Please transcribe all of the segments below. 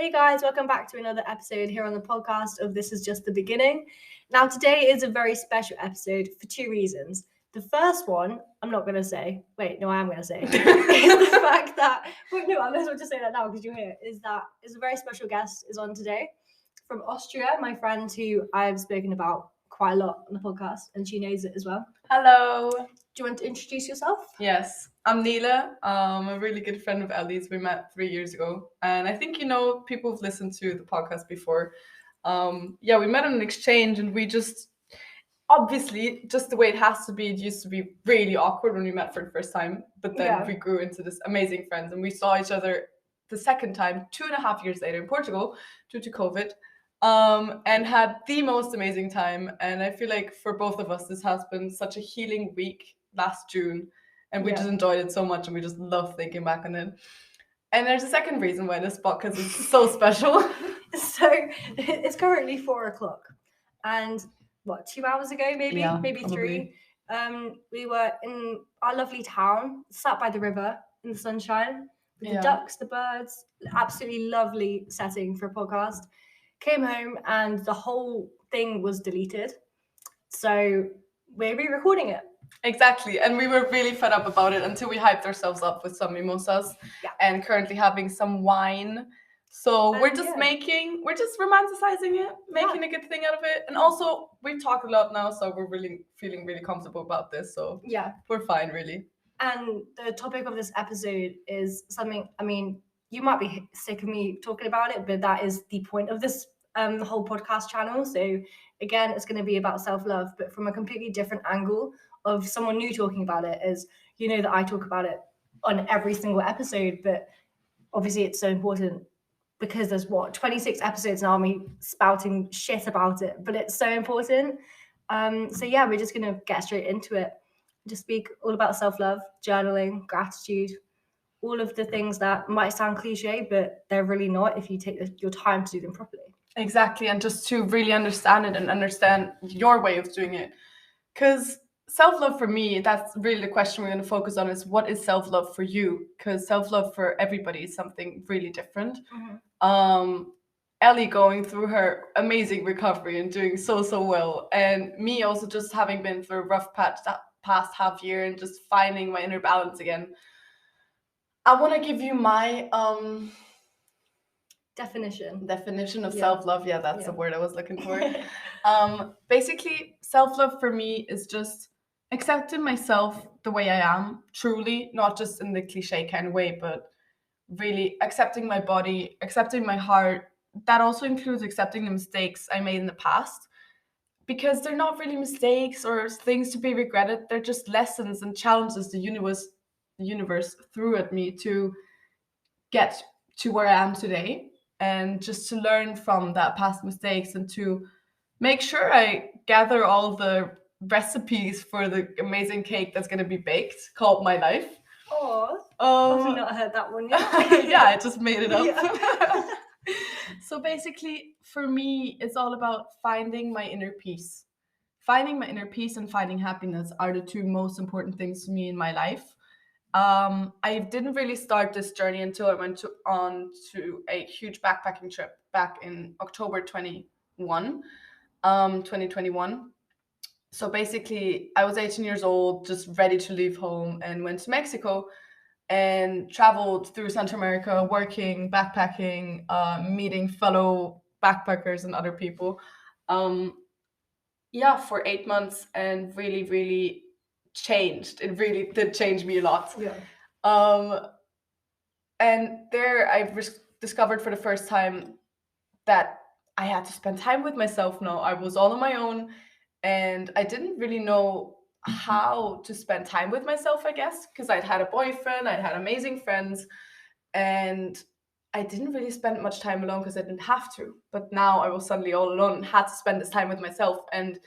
Hey guys, welcome back to another episode here on the podcast of This Is Just the Beginning. Now, today is a very special episode for two reasons. The first one, I'm not going to say, wait, no, I am going to say, is the fact that, wait, no, I might as well just say that now because you're here, is a very special guest is on today from Austria, my friend who I've spoken about quite a lot on the podcast, and she knows it as well. Hello. Do you want to introduce yourself? Yes, I'm Nele. I'm a really good friend of Ellie's. We met 3 years ago. And I think, people who've listened to the podcast before. We met on an exchange and we just, obviously, just the way it has to be, it used to be really awkward when we met for the first time. But then we grew into this amazing friends and we saw each other the second time, 2.5 years later in Portugal due to COVID. And had the most amazing time. And I feel like for both of us, this has been such a healing week last June. And we just enjoyed it so much and we just love thinking back on it. And there's a second reason why this podcast is so special. So it's currently 4:00. And 2 hours ago, maybe probably. 3, we were in our lovely town, sat by the river in the sunshine with the ducks, the birds, absolutely lovely setting for a podcast. Came home and the whole thing was deleted. So we're re-recording it. Exactly. And we were really fed up about it until we hyped ourselves up with some mimosas and currently having some wine. So we're just romanticizing it, making a good thing out of it. And also we've talked a lot now, so we're really feeling really comfortable about this. So we're fine, really. And the topic of this episode is something, you might be sick of me talking about it, but that is the point of this whole podcast channel. So again, it's going to be about self-love, but from a completely different angle of someone new talking about it. Is that I talk about it on every single episode, but obviously it's so important because there's 26 episodes now, me spouting shit about it, but it's so important. We're just going to get straight into it. Just speak all about self-love, journaling, gratitude, all of the things that might sound cliche, but they're really not if you take your time to do them properly. Exactly, and just to really understand it and understand your way of doing it. Because self-love for me, that's really the question we're going to focus on, is what is self-love for you? Because self-love for everybody is something really different. Ellie going through her amazing recovery and doing so well, and me also just having been through a rough patch that past half year and just finding my inner balance again. I want to give you my definition of self-love. That's the word I was looking for. Basically, self-love for me is just accepting myself the way I am, truly, not just in the cliche kind of way, but really accepting my body, accepting my heart. That also includes accepting the mistakes I made in the past, because they're not really mistakes or things to be regretted. They're just lessons and challenges the universe threw at me to get to where I am today, and just to learn from that past mistakes and to make sure I gather all the recipes for the amazing cake that's going to be baked called My Life. I've not heard that one yet. I just made it up. So basically, for me, it's all about finding my inner peace. Finding my inner peace and finding happiness are the two most important things to me in my life. I didn't really start this journey until I went on to a huge backpacking trip back in October 2021. So basically, I was 18 years old, just ready to leave home, and went to Mexico and traveled through Central America, working, backpacking, meeting fellow backpackers and other people. For 8 months, and really, really changed. It really did change me a lot. And there I discovered for the first time that I had to spend time with myself now. I was all on my own, and I didn't really know how to spend time with myself, I guess, because I'd had a boyfriend, I'd had amazing friends, and I didn't really spend much time alone because I didn't have to. But now I was suddenly all alone and had to spend this time with myself. And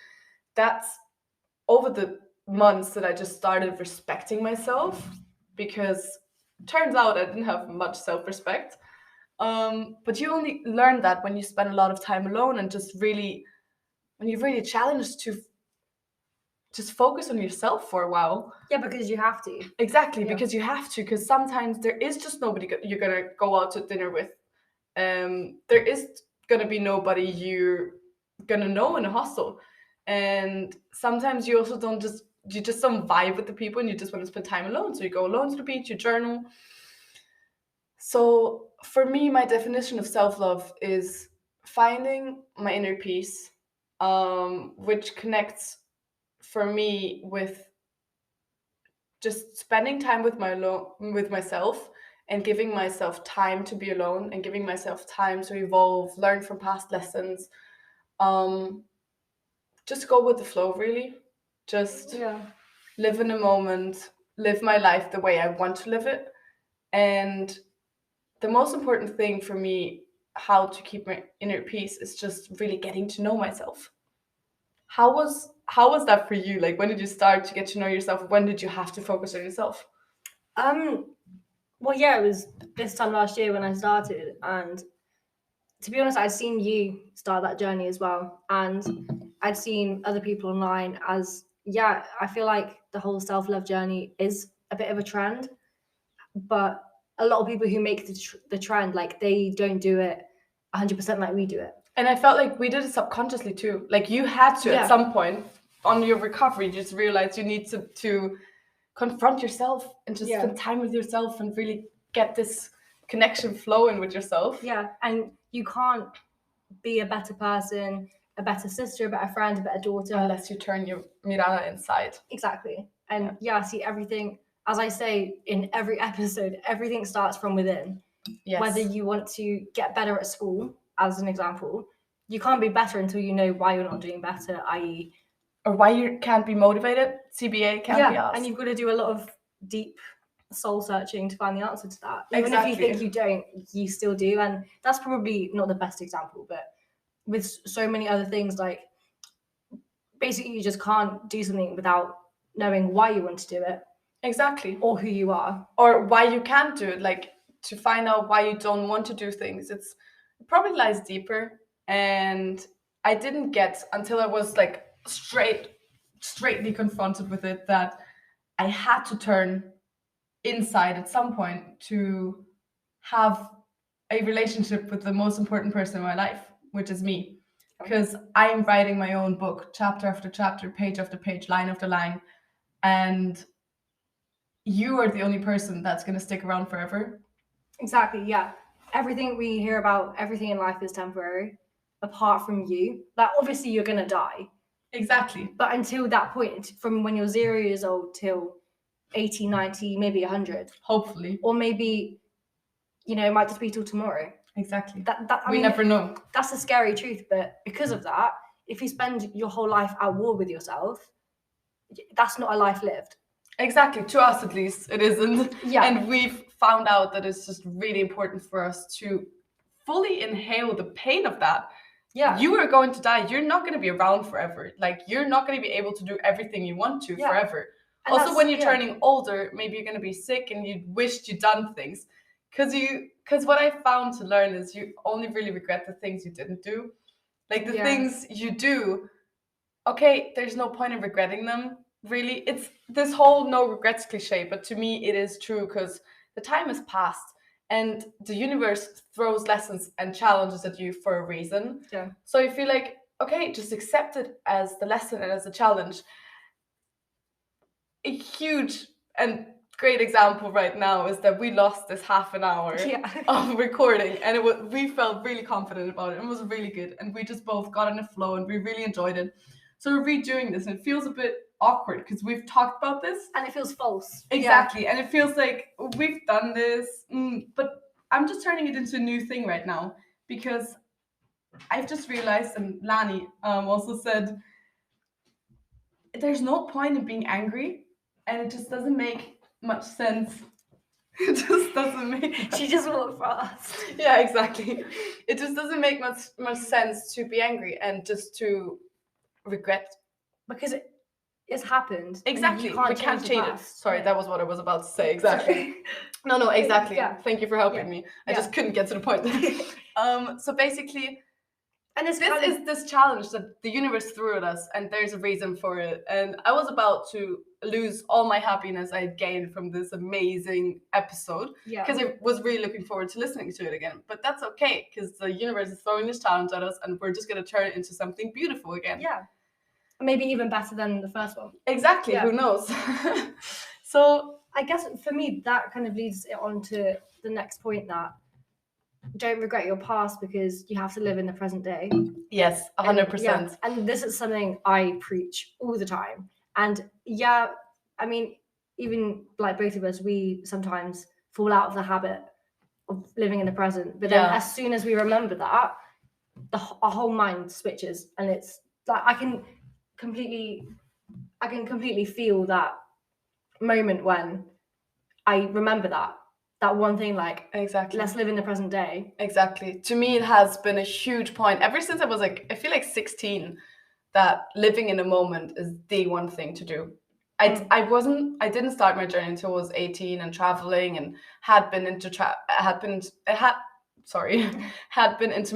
that's over the months that I just started respecting myself, because turns out I didn't have much self-respect. But you only learn that when you spend a lot of time alone, and just really, when you're really challenged to just focus on yourself for a while. Yeah, because you have to. Exactly, because you have to, because sometimes there is just nobody you're going to go out to dinner with there is gonna be nobody you're gonna know in a hostel, and sometimes you also you just don't vibe with the people, and you just want to spend time alone. So you go alone to the beach, you journal. So for me, my definition of self-love is finding my inner peace, which connects for me with just spending time with with myself, and giving myself time to be alone, and giving myself time to evolve, learn from past lessons. Um, just go with the flow, really. Just live in a moment, live my life the way I want to live it. And the most important thing for me, how to keep my inner peace, is just really getting to know myself. How was that for you? Like, when did you start to get to know yourself? When did you have to focus on yourself? Well, yeah, it was this time last year when I started, and to be honest, I'd seen you start that journey as well, and I'd seen other people online. I feel like the whole self-love journey is a bit of a trend, but a lot of people who make the trend, like, they don't do it 100% like we do it. And I felt like we did it subconsciously too. Like, you had to at some point on your recovery, you just realize you need to confront yourself and just spend time with yourself and really get this connection flowing with yourself. Yeah, and you can't be a better person, a better sister, a better friend, a better daughter, unless you turn your mirada inside. Exactly. And see, everything, as I say in every episode, everything starts from within. Yes. Whether you want to get better at school, as an example, you can't be better until you know why you're not doing better, i.e. or why you can't be motivated. CBA can't be asked. And you've got to do a lot of deep soul searching to find the answer to that. Even if you think you don't, you still do. And that's probably not the best example, but with so many other things, like, basically you just can't do something without knowing why you want to do it. Exactly. Or who you are. Or why you can't do it. Like, to find out why you don't want to do things, it probably lies deeper. And I didn't get until I was like straightly confronted with it, that I had to turn inside at some point to have a relationship with the most important person in my life, which is me. Because I'm writing my own book, chapter after chapter, page after page, line after line. And you are the only person that's going to stick around forever. Exactly, yeah. Everything we hear about, everything in life is temporary, apart from you. Like, obviously you're going to die. Exactly. But until that point, from when you're 0 years old till 80, 90, maybe 100. Hopefully. Or maybe, it might just be till tomorrow. Exactly. I mean, never know. That's a scary truth, but because of that, if you spend your whole life at war with yourself, that's not a life lived. Exactly. To us, at least, it isn't. Yeah. And we've found out that it's just really important for us to fully inhale the pain of that. Yeah. You are going to die. You're not going to be around forever. Like, you're not going to be able to do everything you want to forever. And also, when you're turning older, maybe you're going to be sick and you wished you'd done things. Because what I found to learn is you only really regret the things you didn't do. Like, the things you do, okay, there's no point in regretting them. Really, it's this whole no regrets cliche, but to me it is true, because the time has passed and the universe throws lessons and challenges at you for a reason. Yeah. So I feel like, okay, just accept it as the lesson and as a challenge. A huge and great example right now is that we lost this half an hour of recording, and we felt really confident about it. It was really good, and we just both got in a flow and we really enjoyed it. So we're redoing this, and it feels a bit awkward because we've talked about this and it feels false. Exactly. And it feels like we've done this, but I'm just turning it into a new thing right now, because I've just realized, and Lani also said, there's no point in being angry, and it just doesn't make much sense. It just doesn't make. She just walked fast. Yeah, exactly. It just doesn't make much sense to be angry and just to regret, because it's happened. Exactly. We can't change it. Sorry, that was what I was about to say. Exactly. No, exactly. Yeah. Thank you for helping me. I just couldn't get to the point. So basically, and this is this challenge that the universe threw at us, and there's a reason for it. And I was about to lose all my happiness I gained from this amazing episode, Yeah. because I was really looking forward to listening to it again. But that's okay, because the universe is throwing this challenge at us, and we're just going to turn it into something beautiful again. Yeah. Maybe even better than the first one. Exactly. Yeah. Who knows? So I guess for me, that kind of leads it on to the next point, that don't regret your past because you have to live in the present day. yes, 100%. Yeah, and this is something I preach all the time. And yeah, I mean, even like both of us, we sometimes fall out of the habit of living in the present. But then as soon as we remember that, our whole mind switches, and it's like I can completely feel that moment when I remember that one thing, like, Exactly. let's live in the present day. Exactly. To me, it has been a huge point ever since I was like, I feel like 16, that living in a moment is the one thing to do. I didn't start my journey until I was 18 and traveling, and had been into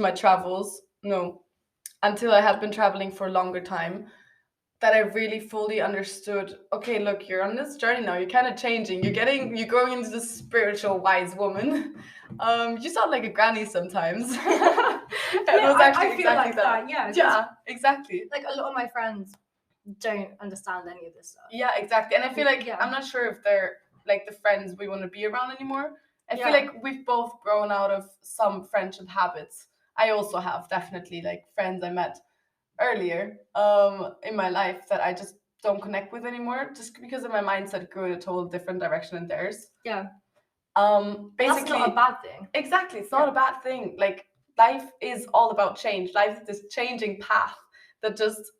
my travels. No, until I had been traveling for a longer time, that I really fully understood, okay, look, you're on this journey now, you're kind of changing, you're growing into this spiritual wise woman. You sound like a granny sometimes. It was actually I feel exactly like that. Yeah, exactly. Like a lot of my friends don't understand any of this stuff. Yeah, exactly. And I feel like I'm not sure if they're like the friends we want to be around anymore. I feel like we've both grown out of some friendship habits. I also have definitely like friends I met earlier in my life that I just don't connect with anymore, just because of my mindset grew in a total different direction than theirs. Yeah. Basically, that's not a bad thing. Exactly, it's not a bad thing. Like, life is all about change. Life is this changing path that just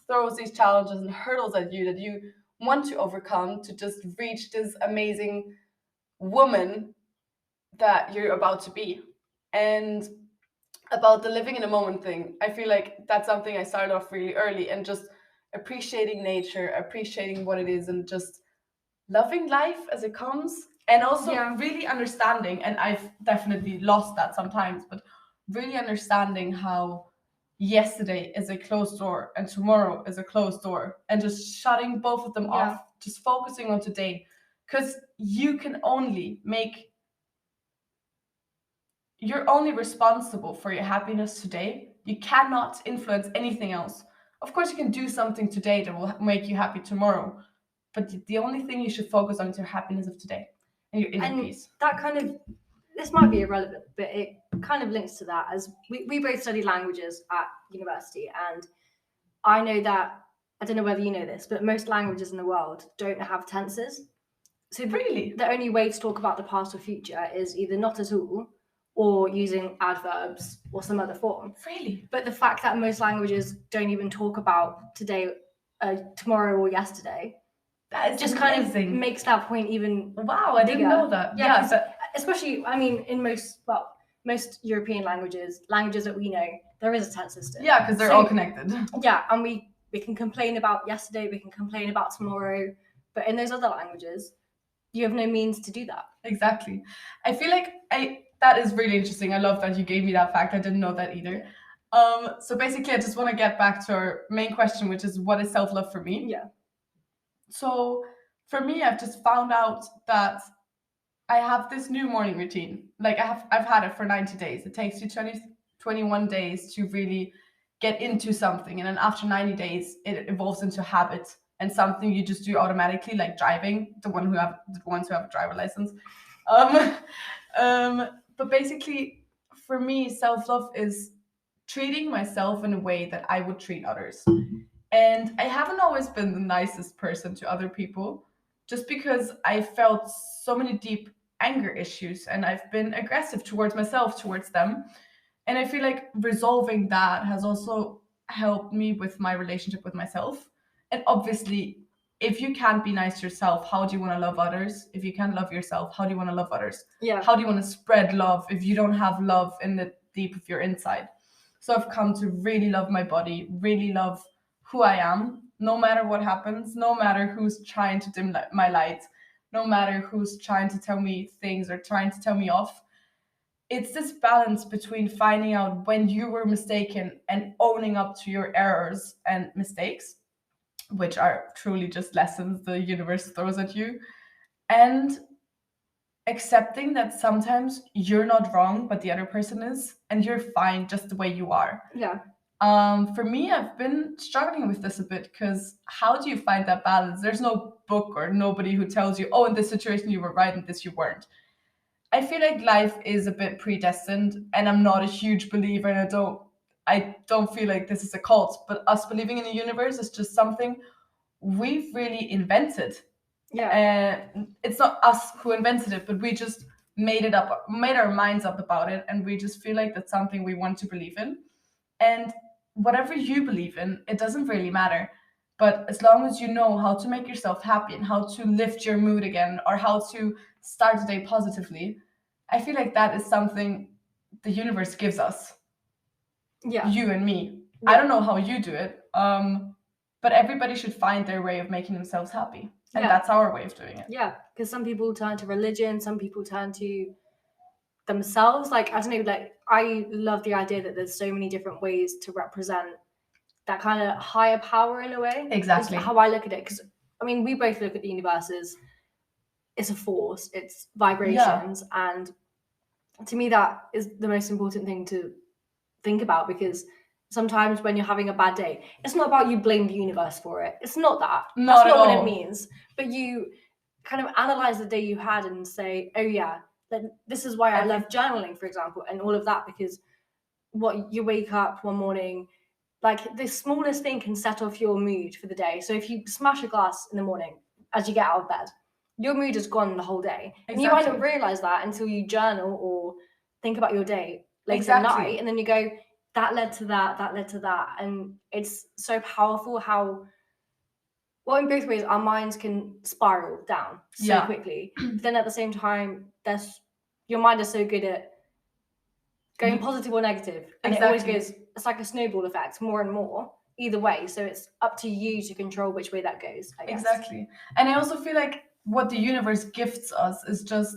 throws these challenges and hurdles at you that you want to overcome to just reach this amazing woman that you're about to be. And about the living in a moment thing, I feel like that's something I started off really early, and just appreciating nature, appreciating what it is, and just loving life as it comes. And also really understanding, and I've definitely lost that sometimes, but really understanding how yesterday is a closed door and tomorrow is a closed door, and just shutting both of them off, just focusing on today, because you're only responsible for your happiness today. You cannot influence anything else. Of course, you can do something today that will make you happy tomorrow, but the only thing you should focus on is your happiness of today and your inner peace. That kind of, this might be irrelevant, but it kind of links to that, as we both study languages at university, and I know that, I don't know whether you know this, but most languages in the world don't have tenses. So really, the only way to talk about the past or future is either not at all, or using adverbs or some other form. Really? But the fact that most languages don't even talk about today, tomorrow, or yesterday, that just amazing. Kind of makes that point even I didn't know that. Yeah, but especially, I mean, in most European languages that we know, there is a tense system. Yeah, because they're all connected. Yeah, and we can complain about yesterday, we can complain about tomorrow, but in those other languages, you have no means to do that. Exactly. I feel like that is really interesting. I love that you gave me that fact. I didn't know that either. So basically, I just want to get back to our main question, which is, what is self-love for me? Yeah. So for me, I've just found out that I have this new morning routine. Like, I've had it for 90 days. It takes you 21 days to really get into something, and then after 90 days, it evolves into a habit and something you just do automatically, like driving. The ones who have a driver license. But basically, for me, self-love is treating myself in a way that I would treat others. And I haven't always been the nicest person to other people, just because I felt so many deep anger issues, and I've been aggressive towards myself, towards them. And I feel like resolving that has also helped me with my relationship with myself. And obviously, if you can't be nice to yourself, how do you want to love others? If you can't love yourself, how do you want to love others? Yeah. How do you want to spread love if you don't have love in the deep of your inside? So I've come to really love my body, really love who I am, no matter what happens, no matter who's trying to dim my light, no matter who's trying to tell me things or trying to tell me off. It's this balance between finding out when you were mistaken and owning up to your errors and mistakes, which are truly just lessons the universe throws at you, and accepting that sometimes you're not wrong, but the other person is, and you're fine just the way you are. Yeah. For me, I've been struggling with this a bit because how do you find that balance? There's no book or nobody who tells you, oh, in this situation you were right and this you weren't. I feel like life is a bit predestined, and I'm not a huge believer, and I don't feel like this is a cult, but us believing in the universe is just something we've really invented. Yeah. It's not us who invented it, but we just made our minds up about it, and we just feel like that's something we want to believe in. And whatever you believe in, it doesn't really matter. But as long as you know how to make yourself happy and how to lift your mood again or how to start the day positively, I feel like that is something the universe gives us. Yeah. You and me. I don't know how you do it. But everybody should find their way of making themselves happy. And that's our way of doing it. Yeah, because some people turn to religion, some people turn to themselves. Like, I don't know, like, I love the idea that there's so many different ways to represent that kind of higher power in a way. Exactly. Is how I look at it. Because, I mean, we both look at the universe as it's a force, it's vibrations. Yeah. And to me, that is the most important thing to think about, because sometimes when you're having a bad day, it's not about you blame the universe for it. It's not that. That's not what it means. But you kind of analyze the day you had and say, oh yeah, this is why I love journaling, for example, and all of that, because what you wake up one morning, like the smallest thing can set off your mood for the day. So if you smash a glass in the morning as you get out of bed, your mood is gone the whole day. Exactly. And you might not realize that until you journal or think about your day later at night, and then you go, that led to that, that led to that. And it's so powerful how, well, in both ways, our minds can spiral down so quickly. But then at the same time, your mind is so good at going positive or negative. And it always goes, it's like a snowball effect, more and more, either way. So it's up to you to control which way that goes, I guess. Exactly. And I also feel like what the universe gifts us is just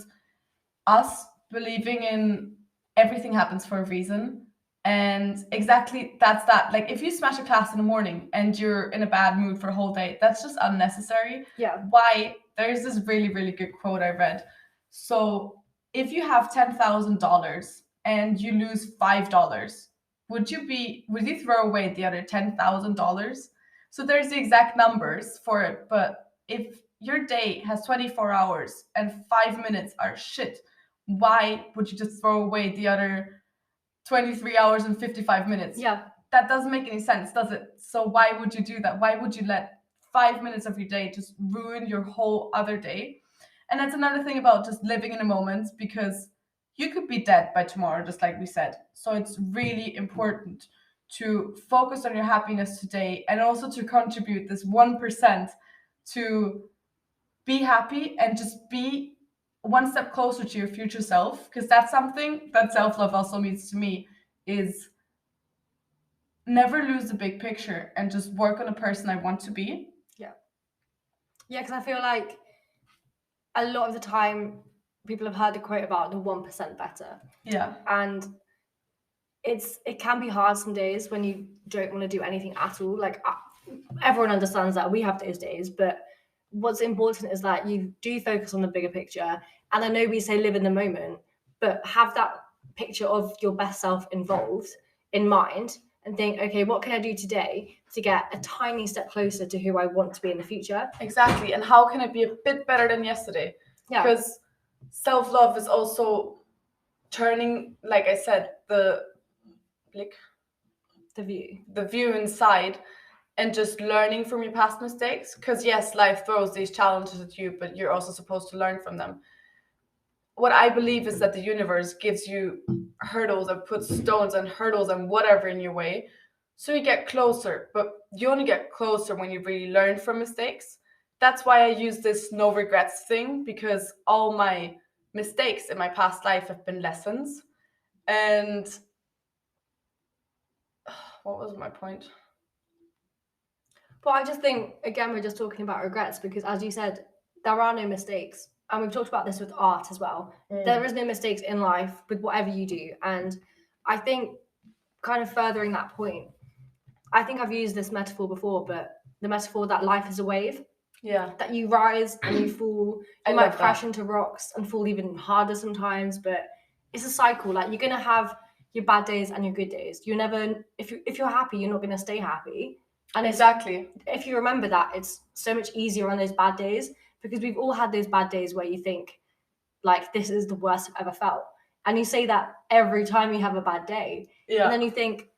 us believing in everything happens for a reason. And exactly that's that. Like, if you smash a class in the morning and you're in a bad mood for a whole day, that's just unnecessary. Yeah. Why? There's this really, really good quote I read. So if you have $10,000 and you lose $5, would you throw away the other $10,000? So there's the exact numbers for it. But if your day has 24 hours and 5 minutes are shit, why would you just throw away the other 23 hours and 55 minutes? Yeah. That doesn't make any sense, does it? So why would you do that? Why would you let 5 minutes of your day just ruin your whole other day? And that's another thing about just living in a moment, because you could be dead by tomorrow, just like we said. So it's really important to focus on your happiness today, and also to contribute this 1% to be happy and just be one step closer to your future self. Because that's something that self-love also means to me, is never lose the big picture and just work on a person I want to be. Yeah, because I feel like a lot of the time people have heard the quote about the 1% better. Yeah. And it can be hard some days when you don't want to do anything at all. Like, everyone understands that. We have those days. But what's important is that you do focus on the bigger picture. And I know we say live in the moment, but have that picture of your best self involved in mind, and think, okay, what can I do today to get a tiny step closer to who I want to be in the future? Exactly. And how can I be a bit better than yesterday? Yeah. Because self-love is also turning, like I said, the view inside, and just learning from your past mistakes. Because yes, life throws these challenges at you, but you're also supposed to learn from them. What I believe is that the universe gives you hurdles and puts stones and hurdles and whatever in your way, so you get closer. But you only get closer when you really learn from mistakes. That's why I use this no regrets thing, because all my mistakes in my past life have been lessons. And what was my point? Well, I just think, again, we're just talking about regrets, because as you said, there are no mistakes. And we've talked about this with art as well. There is no mistakes in life with whatever you do. And I think, kind of furthering that point, I think I've used this metaphor before, but the metaphor that life is a wave, Yeah. that you rise and you fall. I You might love crash that. into rocks and fall even harder sometimes, but it's a cycle. Like, you're gonna have your bad days and your good days. You never, if you're happy, you're not gonna stay happy. And Exactly. if you remember that, it's so much easier on those bad days, because we've all had those bad days where you think, like, this is the worst I've ever felt. And you say that every time you have a bad day. Yeah. And then you think,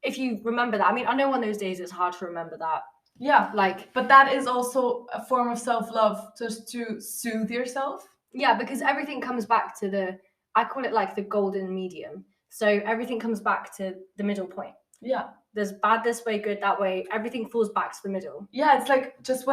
if you remember that, I mean, I know on those days it's hard to remember that. Yeah. Like, But that is also a form of self-love, just to soothe yourself. yeah, because everything comes back to I call it like the golden medium. So everything comes back to the middle point. Yeah. There's bad this way, good that way. Everything falls back to the middle. Yeah, it's like just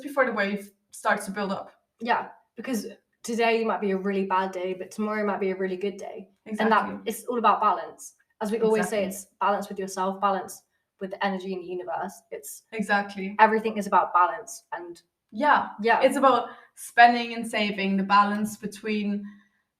before the wave starts to build up. Yeah, because today might be a really bad day, but tomorrow might be a really good day. Exactly. And that it's all about balance. As we always say, Exactly. it's balance with yourself, balance with the energy in the universe. It's Exactly. everything is about balance. And Yeah. It's about spending and saving, the balance between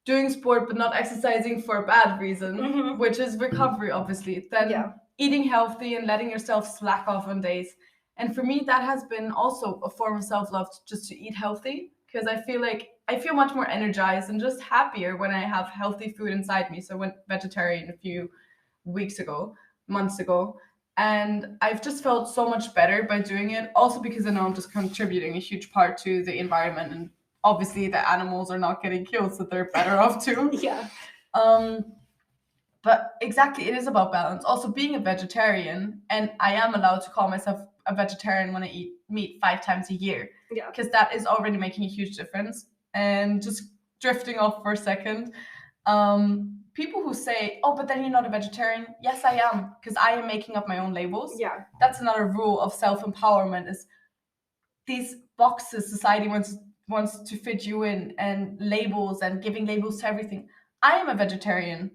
doing sport but not exercising for a bad reason, which is recovery, obviously. Then eating healthy and letting yourself slack off on days. And for me, that has been also a form of self-love, just to eat healthy, because I feel much more energized and just happier when I have healthy food inside me. So I went vegetarian a few months ago, and I've just felt so much better by doing it. Also because I know I'm just contributing a huge part to the environment, and obviously the animals are not getting killed, so they're better off too. Yeah. But exactly, it is about balance. Also, being a vegetarian, and I am allowed to call myself a vegetarian when I eat meat 5 times a year. Yeah. Because that is already making a huge difference. And just drifting off for a second, people who say, "Oh, but then you're not a vegetarian." Yes, I am, because I am making up my own labels. Yeah. That's another rule of self-empowerment: is these boxes society wants to fit you in, and labels, and giving labels to everything. I am a vegetarian.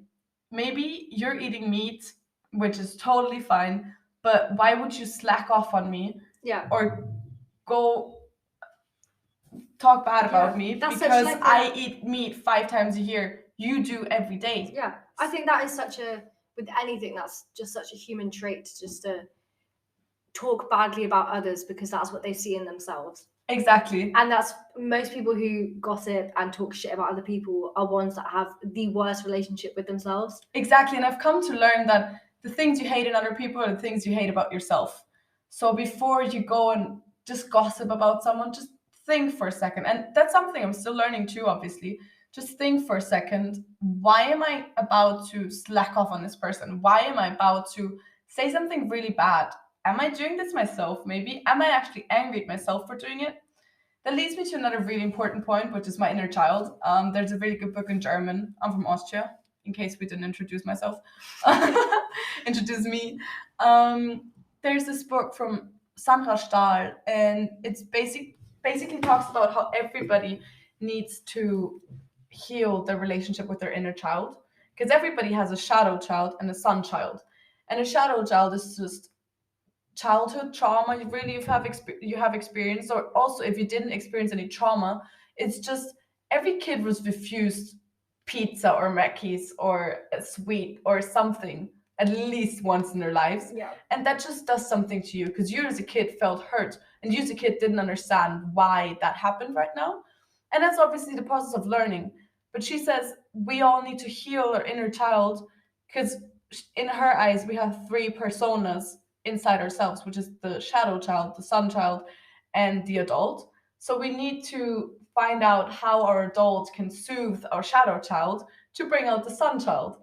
Maybe you're eating meat, which is totally fine, but why would you slack off on me? Yeah. Or go talk bad about me That's because such like I eat meat 5 times a year. You do every day. Yeah. I think that is with anything, that's just such a human trait, just to talk badly about others because that's what they see in themselves. Exactly. And that's most people who gossip and talk shit about other people are ones that have the worst relationship with themselves. Exactly. And I've come to learn that the things you hate in other people are the things you hate about yourself. So before you go and just gossip about someone, just think for a second. And that's something I'm still learning too, obviously. Just think for a second, why am I about to slack off on this person? Why am I about to say something really bad? Am I doing this myself, maybe? Am I actually angry at myself for doing it? That leads me to another really important point, which is my inner child. There's a really good book in German. I'm from Austria, in case we didn't introduce myself. Introduce me. There's this book from Sandra Stahl, and it's basically talks about how everybody needs to heal their relationship with their inner child. Because everybody has a shadow child and a sun child. And a shadow child is just childhood trauma you have experienced, or also if you didn't experience any trauma, it's just every kid was refused pizza or Mackey's or a sweet or something at least once in their lives. Yeah. And that just does something to you, because you as a kid felt hurt, and you as a kid didn't understand why that happened right now. And that's obviously the process of learning. But she says we all need to heal our inner child, because in her eyes we have 3 personas inside ourselves, which is the shadow child, the sun child, and the adult. So we need to find out how our adult can soothe our shadow child to bring out the sun child.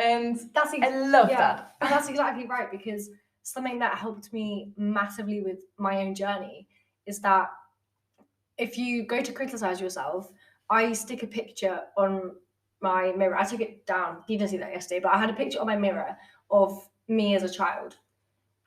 And I love that. And that's exactly right, because something that helped me massively with my own journey is that if you go to criticize yourself, I stick a picture on my mirror. I took it down. You didn't see that yesterday, but I had a picture on my mirror of me as a child.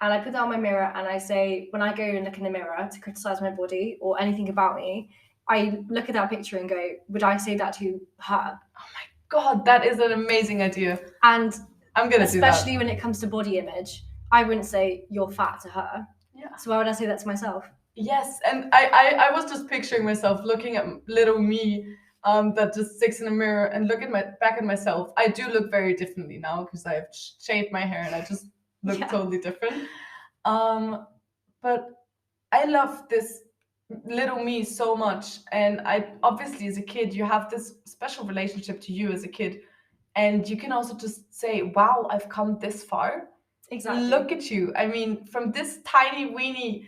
And I put that on my mirror, and I say, when I go and look in the mirror to criticize my body or anything about me, I look at that picture and go, would I say that to her? Oh my God, that is an amazing idea. And I'm going to do that. Especially when it comes to body image, I wouldn't say you're fat to her. Yeah. So why would I say that to myself? Yes, and I was just picturing myself looking at little me that just sits in a mirror and look at back at myself. I do look very differently now because I've shaved my hair and I just look totally different. but I love this little me so much. And I obviously, as a kid, you have this special relationship to you as a kid. And you can also just say, wow, I've come this far. Exactly. Look at you. I mean, from this tiny, weeny,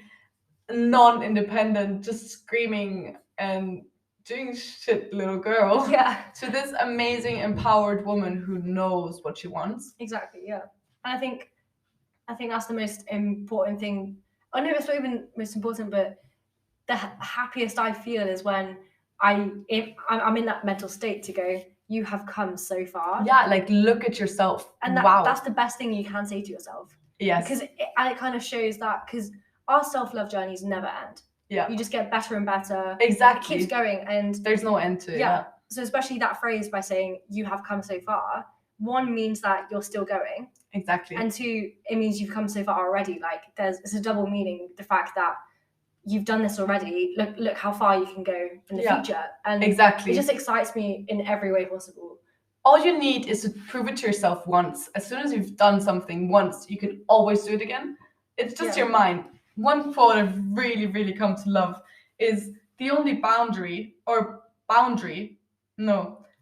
non-independent, just screaming and doing shit little girl, Yeah. to this amazing, empowered woman who knows what she wants. Exactly. Yeah. And I think that's the most important thing. I know it's not even most important, but the happiest I feel is when I'm in that mental state to go, you have come so far. Yeah, like look at yourself. And wow. that's the best thing you can say to yourself. Yes. Because it kind of shows that, because our self-love journeys never end. Yeah. You just get better and better. Exactly. It keeps going, and there's no end to it. Yeah. So especially that phrase by saying you have come so far, one means that you're still going. Exactly. And two, it means you've come so far already. Like it's a double meaning, the fact that you've done this already. Look how far you can go in the future. And exactly. It just excites me in every way possible. All you need is to prove it to yourself once. As soon as you've done something once, you can always do it again. It's just your mind. One quote I've really, really come to love is the only boundary,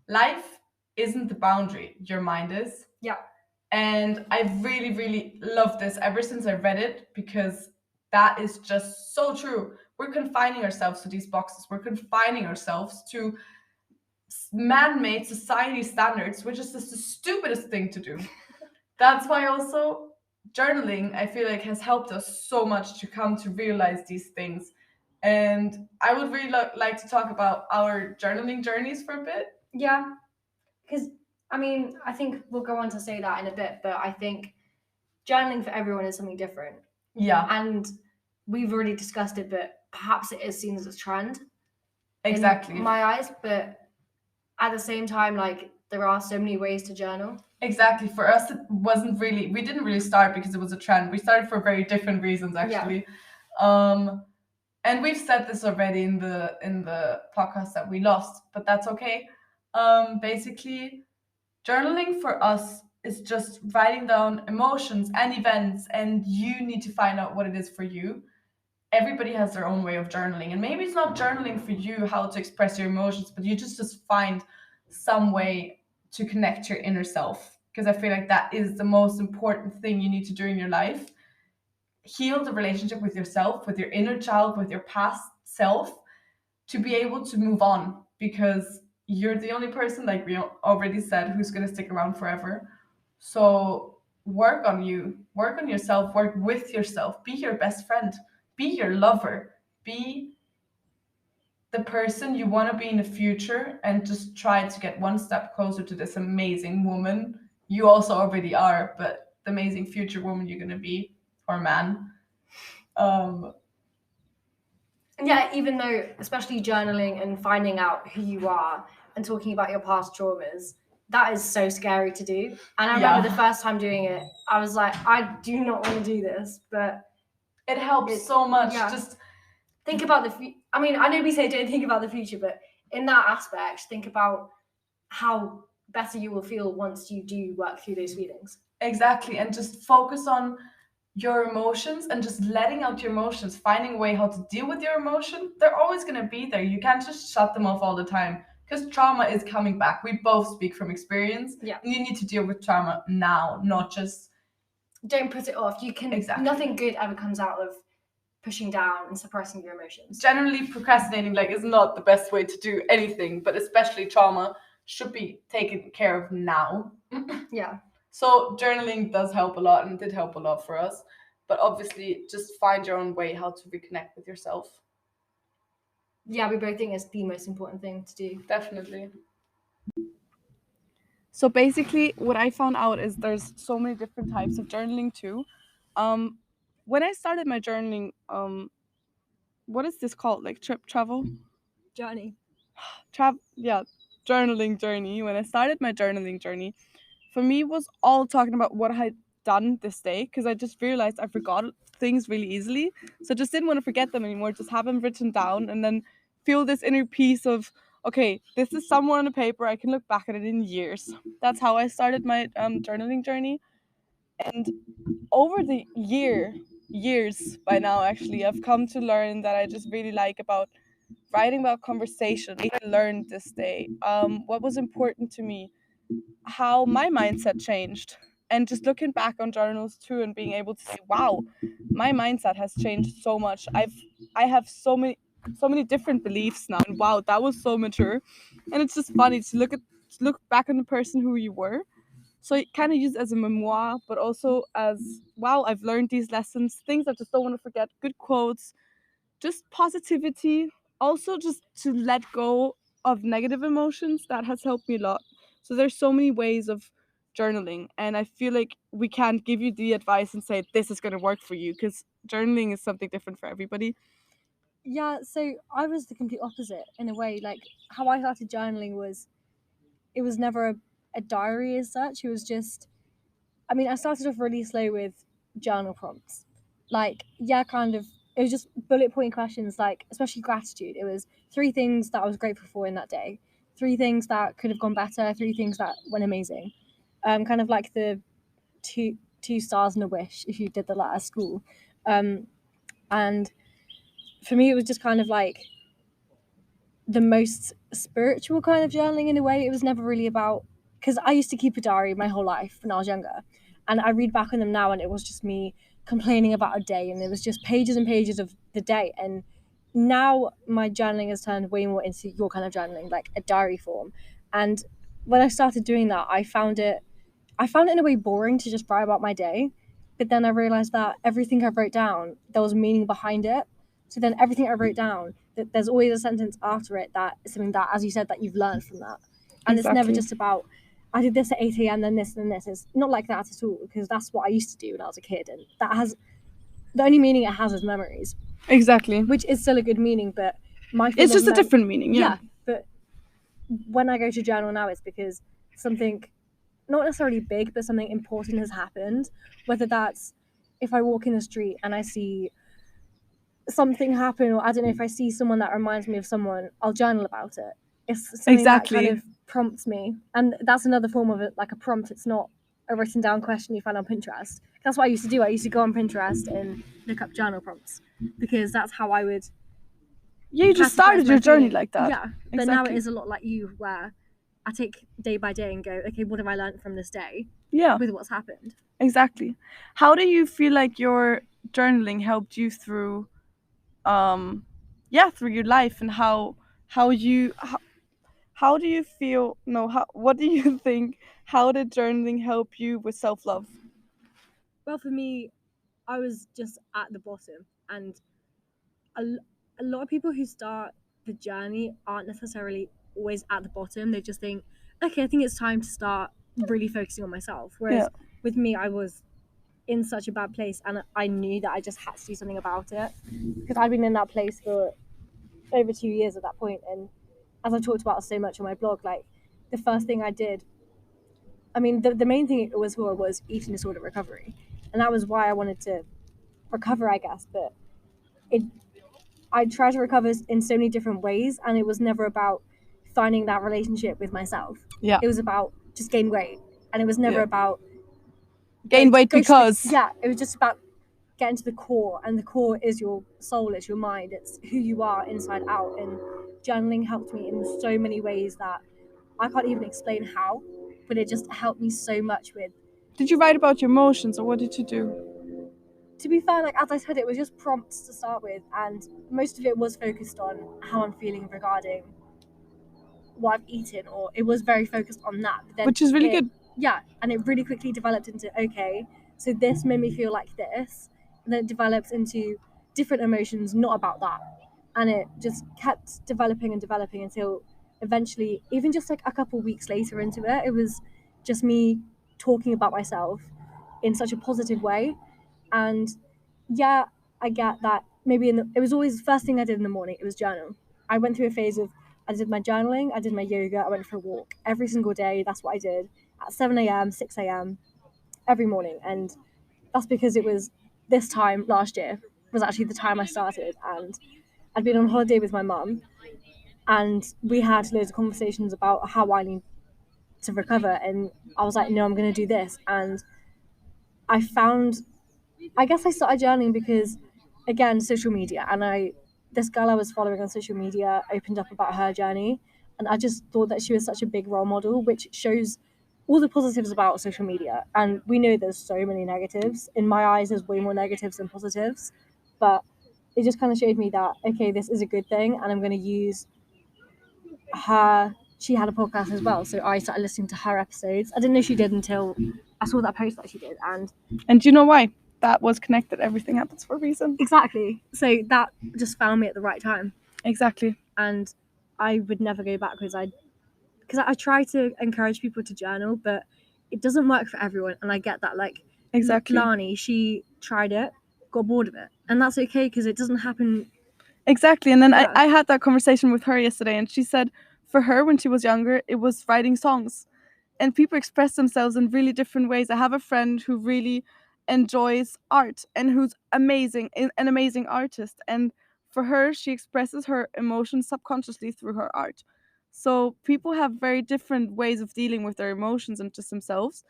life isn't the boundary, your mind is. Yeah. And I've really, really loved this ever since I read it, because that is just so true. We're confining ourselves to these boxes. We're confining ourselves to man-made society standards, which is just the stupidest thing to do. That's why also journaling, I feel like, has helped us so much to come to realize these things. And I would really like to talk about our journaling journeys for a bit. Yeah, because I mean, I think we'll go on to say that in a bit, but I think journaling for everyone is something different. Yeah. And we've already discussed it, but perhaps it is seen as a trend. Exactly. In my eyes, but at the same time, like, there are so many ways to journal. Exactly. For us, it wasn't really, we didn't really start because it was a trend. We started for very different reasons, actually. Yeah. And we've said this already in the podcast that we lost, but that's okay. Basically, journaling for us is just writing down emotions and events, and you need to find out what it is for you. Everybody has their own way of journaling, and maybe it's not journaling for you how to express your emotions, but you just find some way to connect your inner self, because I feel like that is the most important thing you need to do in your life. Heal the relationship with yourself, with your inner child, with your past self, to be able to move on, because you're the only person, like we already said, who's going to stick around forever. So work on you, work on yourself, work with yourself, be your best friend, be your lover, be the person you want to be in the future, and just try to get one step closer to this amazing woman you also already are, but the amazing future woman you're going to be, or man. Yeah, even though, especially journaling and finding out who you are and talking about your past traumas, that is so scary to do. And I remember the first time doing it, I was like, I do not want to do this, but it helps so much. Yeah. Just think about the future. I mean, I know we say don't think about the future, but in that aspect, think about how better you will feel once you do work through those feelings. Exactly. And just focus on your emotions and just letting out your emotions, finding a way how to deal with your emotion. They're always going to be there. You can't just shut them off all the time, because trauma is coming back. We both speak from experience. Yeah. And you need to deal with trauma now, not just... Don't put it off. You can... Exactly. Nothing good ever comes out of pushing down and suppressing your emotions. Generally, procrastinating is not the best way to do anything, but especially trauma should be taken care of now. Yeah. So journaling does help a lot, and did help a lot for us. But obviously, just find your own way how to reconnect with yourself. Yeah, we both think it's the most important thing to do. Definitely. So basically, what I found out is there's so many different types of journaling too. When I started my journaling, what is this called? Like travel? Journey. Journaling journey. When I started my journaling journey, for me was all talking about what I had done this day, because I just realized I forgot things really easily. So I just didn't want to forget them anymore, just have them written down, and then feel this inner peace of, okay, this is somewhere on the paper, I can look back at it in years. That's how I started my journaling journey. And over the year, years by now, actually. I've come to learn that I just really like about writing about conversation. I learned this day what was important to me, how my mindset changed, and just looking back on journals too and being able to say, wow, my mindset has changed so much. I have so many different beliefs now, and wow, that was so mature. And it's just funny to look back on the person who you were. So it kind of used as a memoir, but also as, wow, I've learned these lessons, things I just don't want to forget, good quotes, just positivity, also just to let go of negative emotions. That has helped me a lot. So there's so many ways of journaling, and I feel like we can't give you the advice and say this is going to work for you, because journaling is something different for everybody. Yeah, so I was the complete opposite in a way. Like, how I started journaling was, it was never a diary as such. It was just, I mean, I started off really slow with journal prompts. Like, yeah, kind of, it was just bullet point questions, like, especially gratitude. It was 3 things that I was grateful for in that day, 3 things that could have gone better, 3 things that went amazing. Kind of like the two stars and a wish if you did that at school. And for me, it was just kind of like the most spiritual kind of journaling in a way. It was never really about, because I used to keep a diary my whole life when I was younger, and I read back on them now, and it was just me complaining about a day, and it was just pages and pages of the day. And now my journaling has turned way more into your kind of journaling, like a diary form. And when I started doing that, I found it in a way boring to just write about my day. But then I realized that everything I wrote down, there was meaning behind it. So then everything I wrote down, that there's always a sentence after it that is something that, as you said, that you've learned from that. And It's never just about, I did this at 8 a.m, then this, then this. It's not like that at all, because that's what I used to do when I was a kid. And that has, the only meaning it has is memories. Exactly. Which is still a good meaning, but it's just a different meaning. Yeah. But when I go to journal now, it's because something not necessarily big, but something important has happened. Whether that's if I walk in the street and I see something happen, or I don't know, if I see someone that reminds me of someone, I'll journal about it. It's something that kind of prompts me. And that's another form of it, like a prompt. It's not a written down question you find on Pinterest. That's what I used to do. I used to go on Pinterest and look up journal prompts, because that's how I would. Yeah, you just started your journey like that. Yeah, but now it is a lot like you, where I take day by day and go, okay, what have I learned from this day? Yeah. With what's happened. Exactly. How do you feel like your journaling helped you through, through your life, and how do you feel? No, what do you think? How did journaling help you with self-love? Well, for me, I was just at the bottom, and a lot of people who start the journey aren't necessarily always at the bottom. They just think, okay, I think it's time to start really focusing on myself. Whereas with me, I was in such a bad place, and I knew that I just had to do something about it, because I'd been in that place for over 2 years at that point. And as I talked about so much on my blog, like, the first thing I did, I mean, the main thing it was for was eating disorder recovery, and that was why I wanted to recover, I guess. But I tried to recover in so many different ways, and it was never about finding that relationship with myself. Yeah. It was about just gain weight, and it was never about gain weight because it was just about getting to the core, and the core is your soul, it's your mind, it's who you are inside out. And journaling helped me in so many ways that I can't even explain how, but it just helped me so much with. Did you write about your emotions, or what did you do? To be fair, like, as I said, it was just prompts to start with, and most of it was focused on how I'm feeling regarding what I've eaten, or it was very focused on that. Then which is really good. Yeah, and it really quickly developed into, okay, so this made me feel like this, and then it developed into different emotions, not about that. And it just kept developing and developing until eventually, even just like a couple weeks later into it, it was just me talking about myself in such a positive way. And yeah, I get that maybe it was always the first thing I did in the morning, it was journal. I went through a phase of, I did my journaling, I did my yoga, I went for a walk every single day. That's what I did at 7 a.m, 6 a.m, every morning. And that's because it was this time last year was actually the time I started, and I'd been on holiday with my mum, and we had loads of conversations about how I need to recover. And I was like, no, I'm going to do this. And I found I guess I started journaling because, again, social media, and this girl I was following on social media opened up about her journey, and I just thought that she was such a big role model, which shows all the positives about social media. And we know there's so many negatives. In my eyes, there's way more negatives than positives, but it just kind of showed me that, okay, this is a good thing, and I'm going to use her. She had a podcast as well, so I started listening to her episodes. I didn't know she did until I saw that post that she did, And do you know why? That was connected. Everything happens for a reason. exactly. So that just found me at the right time, Exactly. and I would never go backwards. Because I try to encourage people to journal, but it doesn't work for everyone, and I get that. Like Exactly. Lani, she tried it, got bored of it, and that's okay because it doesn't happen. Exactly. And then Yeah. I had that conversation with her yesterday, and she said for her, when she was younger, it was writing songs. And people express themselves in really different ways. I have a friend who really enjoys art and who's an amazing artist. And for her, she expresses her emotions subconsciously through her art. So people have very different ways of dealing with their emotions and just themselves.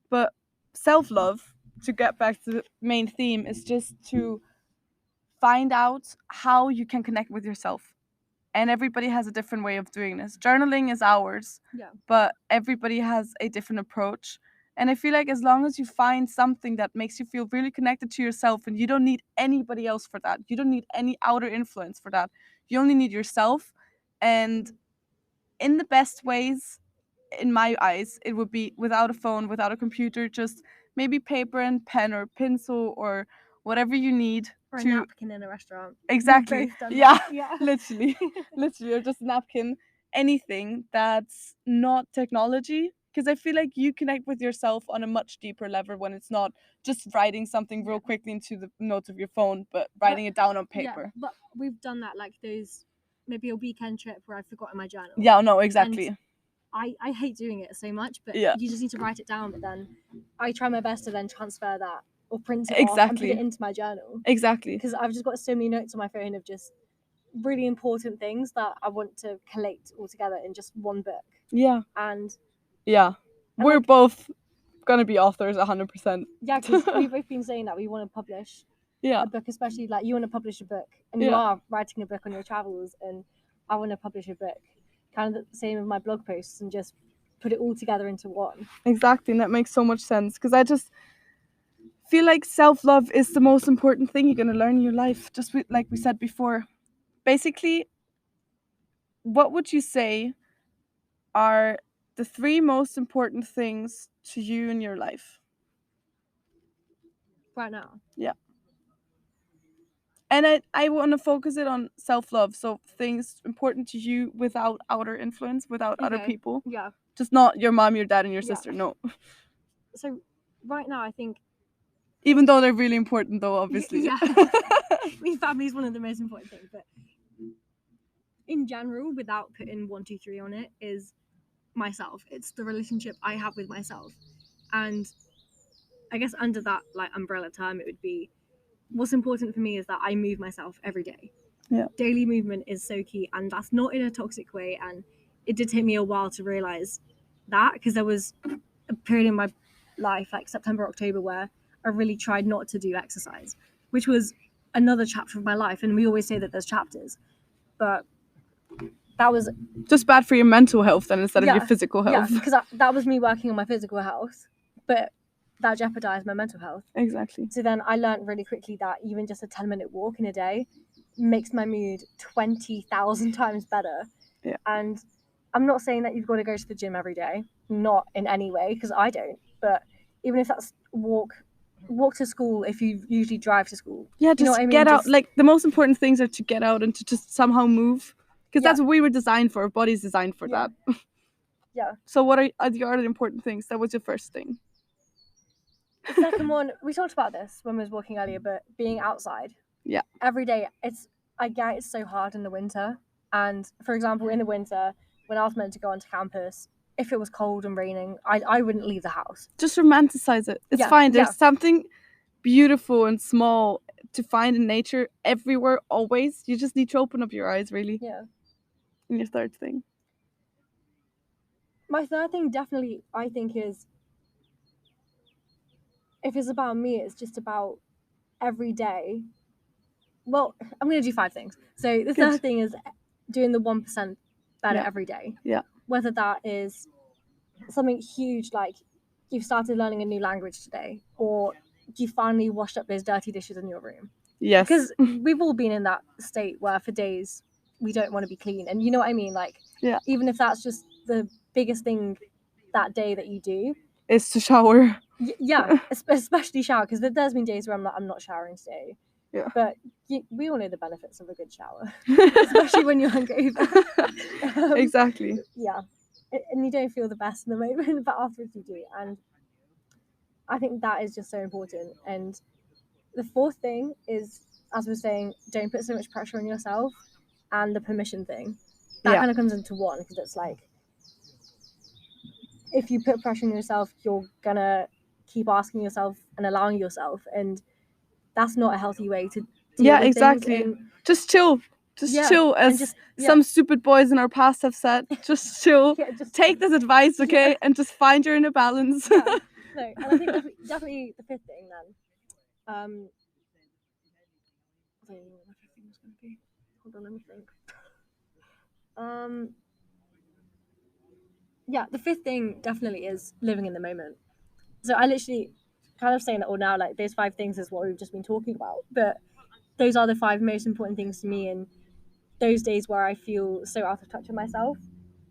But self-love, to get back to the main theme, is just to find out how you can connect with yourself. And everybody has a different way of doing this. Journaling is ours, Yeah. but everybody has a different approach. And I feel like as long as you find something that makes you feel really connected to yourself, and you don't need anybody else for that, you don't need any outer influence for that, you only need yourself. And in the best ways, in my eyes, it would be without a phone, without a computer, just maybe paper and pen or pencil or whatever you need Or a to napkin in a restaurant. exactly. We've both done Yeah, that. Yeah. literally, or just a napkin, anything that's not technology. Because I feel like you connect with yourself on a much deeper level when it's not just writing something real quickly into the notes of your phone, but writing it down on Yeah, paper. but we've done that, like those, maybe a weekend trip where I've forgotten my journal. Yeah, no, exactly. I hate doing it so much, but Yeah. you just need to write it down. But then I try my best to then transfer that or print it off and put Exactly. it into my journal, Exactly. because I've just got so many notes on my phone of just really important things that I want to collate all together in just one book. Yeah. And Yeah. We're like- both gonna be authors 100%. yeah, because we've both been saying that we want to publish Yeah. a book, especially like you want to publish a book, and you Yeah. are writing a book on your travels, and I want to publish a book, kind of the same with my blog posts, and just put it all together into one. Exactly, and that makes so much sense, because I just feel like self-love is the most important thing you're going to learn in your life, just like we said before. Basically, what would you say are the 3 most important things to you in your life Right now. Yeah. And I want to focus it on self-love, so things important to you without outer influence, without other Okay. people. Yeah. Just not your mom, your dad, and your Yeah. sister. No. So right now, I think Even though they're really important, though, obviously. yeah, I mean, family is one of the most important things, but in general, without putting 1, 2, 3 on it, is myself. It's the relationship I have with myself, and I guess under that like umbrella term, it would be what's important for me is that I move myself every day. Yeah. Daily movement is so key, and that's not in a toxic way. And it did take me a while to realize that, because there was a period in my life, like September, October, where I really tried not to do exercise, which was another chapter of my life. And we always say that there's chapters, but that was just bad for your mental health then instead of your physical health. Yeah, because that was me working on my physical health, but that jeopardized my mental health. Exactly. So then I learned really quickly that even just a 10-minute walk in a day makes my mood 20,000 times better. Yeah. And I'm not saying that you've got to go to the gym every day, not in any way, because I don't. But even if that's walk to school, if you usually drive to school. Yeah, just you know what I mean? get out. Like, the most important things are to get out and to just somehow move. Because that's what we were designed for. Our body's designed for that. Yeah. So what are the other important things? That was your first thing. The second one, we talked about this when we was walking earlier, but being outside. Yeah. Every day, I get it's so hard in the winter. And for example, in the winter, when I was meant to go onto campus, if it was cold and raining, I wouldn't leave the house. Just romanticize it. It's fine. There's something beautiful and small to find in nature everywhere, always. You just need to open up your eyes, really. Yeah. And your third thing? My third thing I think is, if it's about me, it's just about every day. Well, I'm going to do 5 things. So the Good. third thing is doing the 1% better Yeah. every day. Yeah. Whether that is something huge like you've started learning a new language today, or you finally washed up those dirty dishes in your room. Yes. Because we've all been in that state where for days we don't want to be clean. And you know what I mean? Like, Yeah. even if that's just the biggest thing that day that you do, Is to shower. Yeah, especially shower, because there's been days where I'm not showering today. Yeah. But we all know the benefits of a good shower, especially when you're hungover. Exactly. Yeah, and you don't feel the best in the moment, but afterwards you do. And I think that is just so important. And the fourth thing is, as we're saying, don't put so much pressure on yourself, and the permission thing. That Yeah. kind of comes into one, because it's like, if you put pressure on yourself, you're gonna keep asking yourself and allowing yourself, and that's not a healthy way to deal Yeah, with exactly. things. And Just chill. Just Yeah, chill, and as just- yeah. some stupid boys in our past have said. Just chill. yeah, just Take this advice, okay, and just find your inner balance. Yeah, no, and I think definitely the fifth thing then. I don't know what my fifth thing was going to be. Hold on, let me think. Yeah, the fifth thing definitely is living in the moment. So I literally kind of saying it all now, like those 5 things is what we've just been talking about, but those are the 5 most important things to me. And those days where I feel so out of touch with myself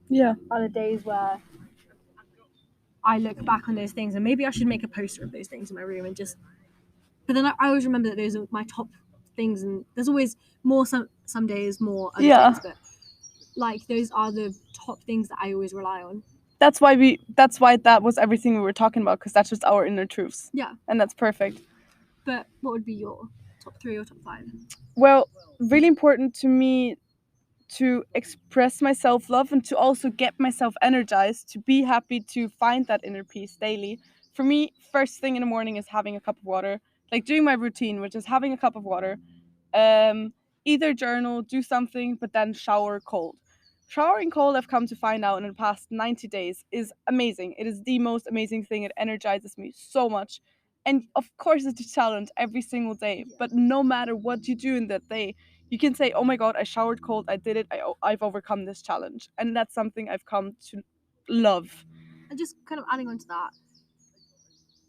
Yeah. are the days where I look back on those things, and maybe I should make a poster of those things in my room and just. But then I always remember that those are my top things, and there's always more some days, more other Yeah. days, but like those are the top things that I always rely on. That's why that was everything we were talking about, because that's just our inner truths. Yeah. And that's perfect. But what would be your top 3 or top 5? Well, really important to me to express my self-love and to also get myself energized, to be happy, to find that inner peace daily. For me, first thing in the morning is having a cup of water, like doing my routine, which is having a cup of water, either journal, do something, but then shower cold. Showering cold, I've come to find out in the past 90 days, is amazing. It is the most amazing thing. It energizes me so much. And of course, it's a challenge every single day. But no matter what you do in that day, you can say, oh my God, I showered cold. I did it. I've overcome this challenge. And that's something I've come to love. And just kind of adding on to that,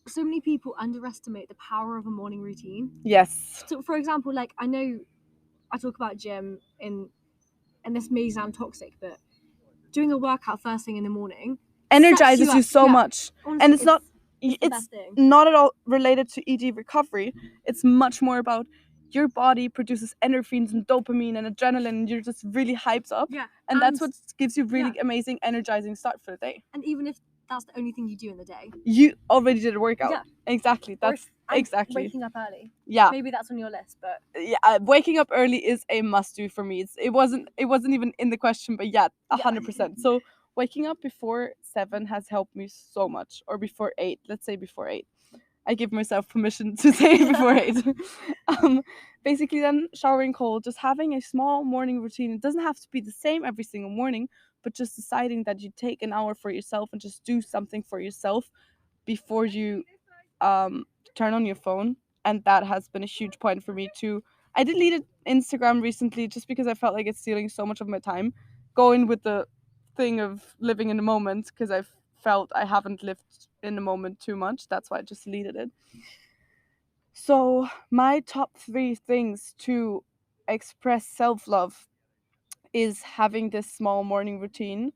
so many people underestimate the power of a morning routine. Yes. So, for example, like I know I talk about gym and this may sound toxic, but doing a workout first thing in the morning energizes you so much. Honestly, and it's the it's best thing. not at all related to ED recovery. It's much more about your body produces endorphins and dopamine and adrenaline, and you're just really hyped up. Yeah. And that's what gives you really amazing, energizing start for the day. And even if that's the only thing you do in the day, you already did a workout. Yeah. Exactly. That's exactly. Waking up early. Yeah. Maybe that's on your list, but yeah, waking up early is a must do for me. It wasn't even in the question, but yeah, 100%. So waking up before 7 has helped me so much, or before 8. Let's say before 8. I give myself permission to say before 8. Basically, then showering cold, just having a small morning routine. It doesn't have to be the same every single morning, but just deciding that you take an hour for yourself and just do something for yourself before you turn on your phone. And that has been a huge point for me too. I deleted Instagram recently just because I felt like it's stealing so much of my time. Going with the thing of living in the moment, because I felt I haven't lived in the moment too much. That's why I just deleted it. So my top 3 things to express self-love is having this small morning routine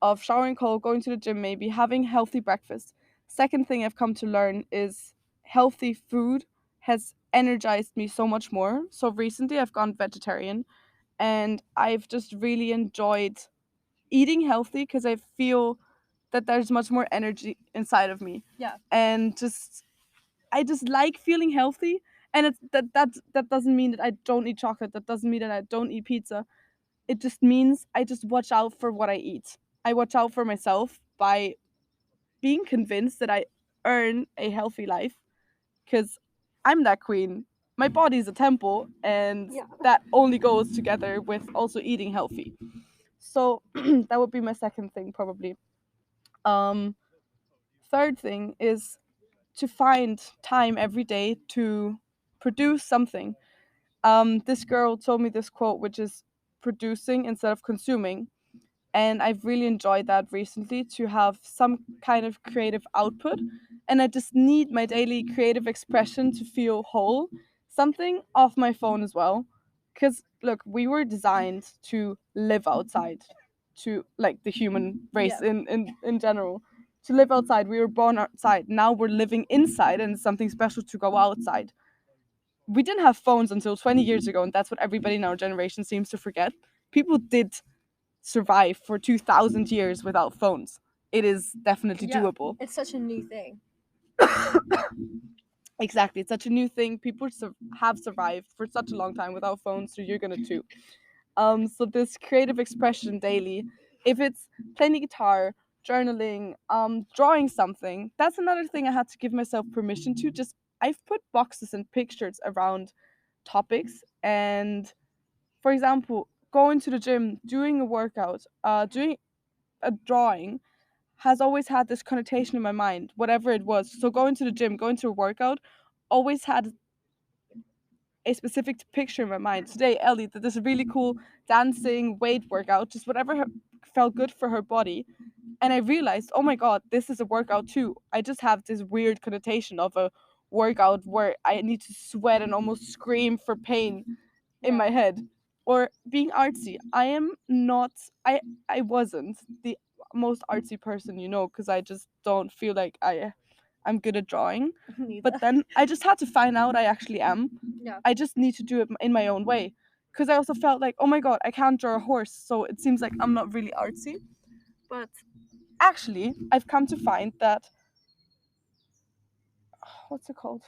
of showering cold, going to the gym, maybe having healthy breakfast. Second thing I've come to learn is healthy food has energized me so much more. So recently I've gone vegetarian, and I've just really enjoyed eating healthy because I feel that there's much more energy inside of me. Yeah. And I just like feeling healthy. And it's that doesn't mean that I don't eat chocolate. That doesn't mean that I don't eat pizza. It just means I just watch out for what I eat. I watch out for myself by being convinced that I earn a healthy life, because I'm that queen. My body is a temple, and that only goes together with also eating healthy. So that would be my second thing, probably. Third thing is to find time every day to produce something. This girl told me this quote, which is producing instead of consuming. And I've really enjoyed that recently, to have some kind of creative output. And I just need my daily creative expression to feel whole. Something off my phone as well. Because, look, we were designed to live outside, to like the human race Yeah. in general. To live outside. We were born outside. Now we're living inside, and it's something special to go outside. We didn't have phones until 20 years ago, and that's what everybody in our generation seems to forget. People did survive for 2,000 years without phones. It is definitely Yeah. doable. It's such a new thing. Exactly. It's such a new thing. People have survived for such a long time without phones, so you're going to too. So this creative expression daily, if it's playing the guitar, journaling, drawing something, that's another thing I had to give myself permission to. Just, I've put boxes and pictures around topics, and for example, going to the gym, doing a workout, doing a drawing has always had this connotation in my mind, whatever it was. So going to the gym, going to a workout, always had a specific picture in my mind. Today, Ellie did this really cool dancing weight workout, just whatever felt good for her body. And I realized, oh my God, this is a workout too. I just have this weird connotation of a workout where I need to sweat and almost scream for pain in my head. Or being artsy. I am not, I wasn't the most artsy person, because I just don't feel like I'm good at drawing. Neither. But then I just had to find out I actually am. Yeah. I just need to do it in my own way. Because I also felt like, oh my God, I can't draw a horse, so it seems like I'm not really artsy. But actually, I've come to find that, what's it called?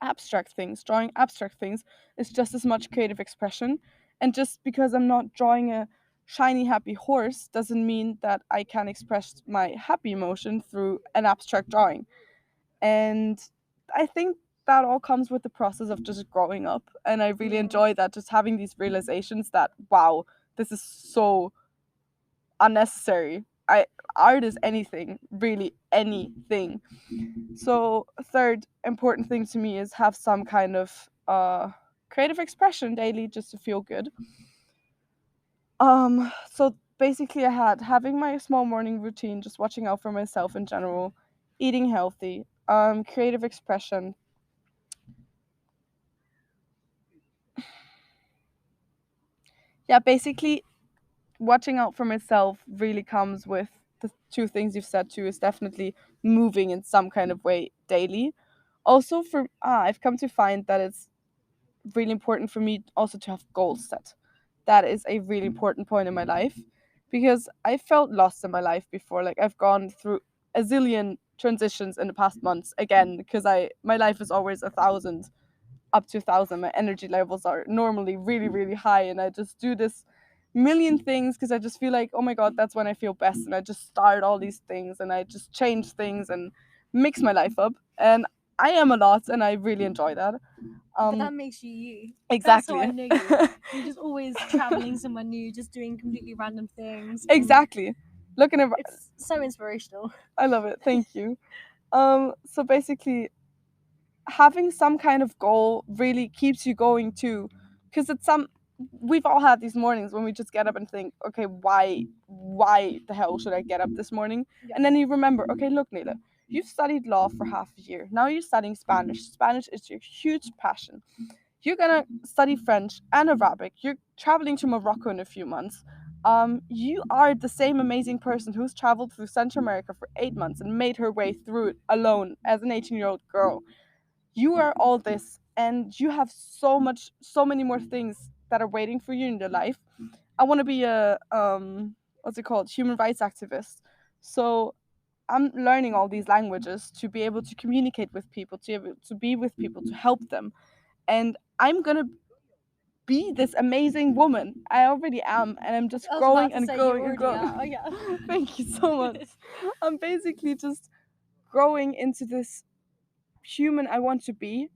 Abstract things, drawing abstract things is just as much creative expression. And just because I'm not drawing a shiny happy horse doesn't mean that I can express my happy emotion through an abstract drawing. And I think that all comes with the process of just growing up, and I really enjoy that, just having these realizations that, wow, this is so unnecessary. Art is anything, really anything. So third important thing to me is have some kind of creative expression daily, just to feel good. So basically I had having my small morning routine, just watching out for myself in general, eating healthy, creative expression. Yeah, basically watching out for myself really comes with the two things you've said too, is definitely moving in some kind of way daily. Also I've come to find that it's really important for me also to have goals set. That is a really important point in my life, because I felt lost in my life before. Like, I've gone through a zillion transitions in the past months again, because my life is always 1,000 up to 1,000. My energy levels are normally really, really high, and I just do this million things because I just feel like, oh my God, that's when I feel best. And I just start all these things and I just change things and mix my life up. And I am a lot, and I really enjoy that. But that makes you. Exactly. That's how I know you. You're just always traveling somewhere new, just doing completely random things. Exactly. Looking at It's so inspirational. I love it. Thank you. So basically, having some kind of goal really keeps you going too, because we've all had these mornings when we just get up and think, okay, why the hell should I get up this morning? Yeah. And then you remember, okay, look, Nele, you've studied law for half a year. Now you're studying Spanish. Spanish is your huge passion. You're gonna study French and Arabic. You're traveling to Morocco in a few months. You are the same amazing person who's traveled through Central America for 8 months and made her way through it alone as an 18-year-old girl. You are all this, and you have so many more things that are waiting for you in your life. I want to be a what's it called, human rights activist. So I'm learning all these languages to be able to communicate with people, to be able to be with people, to help them. And I'm gonna be this amazing woman. I already am, and I'm just growing and growing and growing. Oh, yeah. Thank you so much. I'm basically just growing into this human I want to be,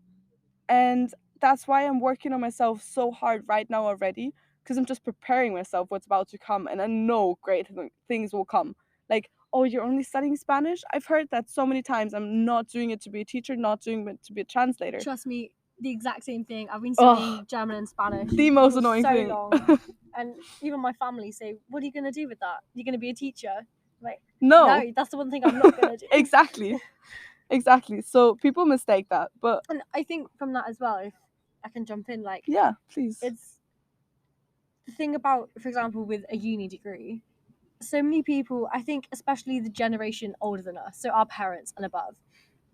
and that's why I'm working on myself so hard right now already, because I'm just preparing myself what's about to come, and I know great things will come. Like, oh, you're only studying Spanish? I've heard that so many times. I'm not doing it to be a teacher, not doing it to be a translator. Trust me, the exact same thing. I've been Ugh. studying German and Spanish The most for annoying so thing. long. And even my family say, what are you going to do with that? You're going to be a teacher? Like, No. no, that's the one thing I'm not going to do. Exactly. Exactly. So people mistake that. But And I think from that as well, if I can jump in, like, yeah, please. it's the thing about, for example, with a uni degree, so many people, I think especially the generation older than us, so our parents and above,